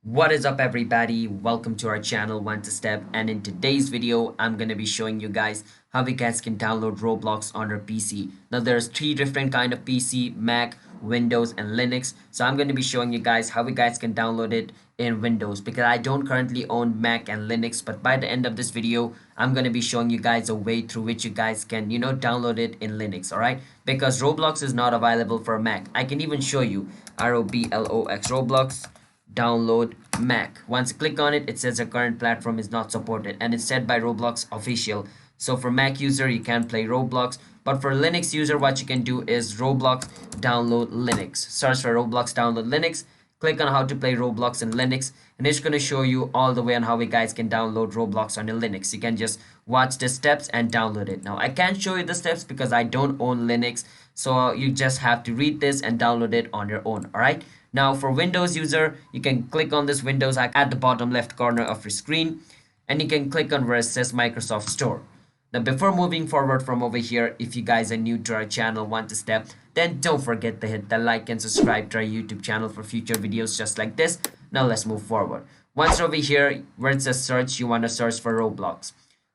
What is up everybody, welcome to our channel One to Step, and in today's video I'm going to be showing you guys how you guys can download Roblox on your PC. Now there's three different kind of PC: Mac, Windows and Linux. So I'm going to be showing you guys how you guys can download it in Windows, because I don't currently own Mac and Linux, but by the end of this video I'm going to be showing you guys a way through which you guys can download it in Linux. Alright, because Roblox is not available for Mac. I can even show you Roblox download Mac. Once you click on it, it says the current platform is not supported, and it's set by Roblox official. So for Mac user you can play Roblox, but for Linux user what you can do is Roblox download Linux. Search for Roblox download Linux, click on how to play Roblox in Linux, and it's going to show you all the way on how you guys can download Roblox on your Linux. You can just watch the steps and download it. Now I can't show you the steps because I don't own Linux, so you just have to read this and download it on your own. Alright, now for Windows user, you can click on this Windows icon at the bottom left corner of your screen, and you can click on where it says Microsoft Store. Now before moving forward from over here, if you guys are new to our channel Want to Step, then don't forget to hit the like and subscribe to our YouTube channel for future videos just like this. Now let's move forward. Once over here where it says search, you want to search for Roblox.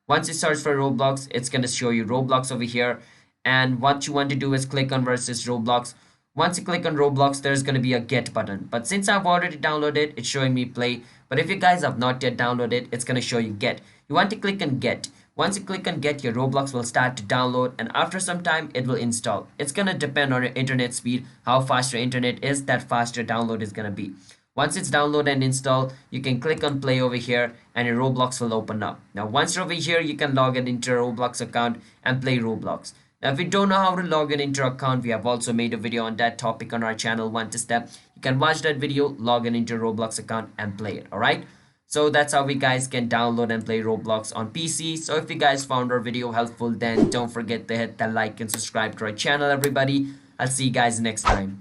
Once you search for Roblox, it's going to show you Roblox over here, and what you want to do is click on where it says Roblox. Once you click on Roblox, there's going to be a get button, but since I've already downloaded, it's showing me play. But if you guys have not yet downloaded, it's going to show you get. You want to click on get. Once you click on get, your Roblox will start to download, and after some time it will install. It's going to depend on your internet speed. How fast your internet is, that fast your download is going to be. Once it's downloaded and installed, you can click on play over here and your Roblox will open up. Now once you're over here, you can log in into your Roblox account and play Roblox. Now if you don't know how to log in into your account, we have also made a video on that topic on our channel One to Step. You can watch that video, log in into your Roblox account and play it. Alright, so that's how we guys can download and play Roblox on PC. So if you guys found our video helpful, then don't forget to hit the like and subscribe to our channel everybody. I'll see you guys next time.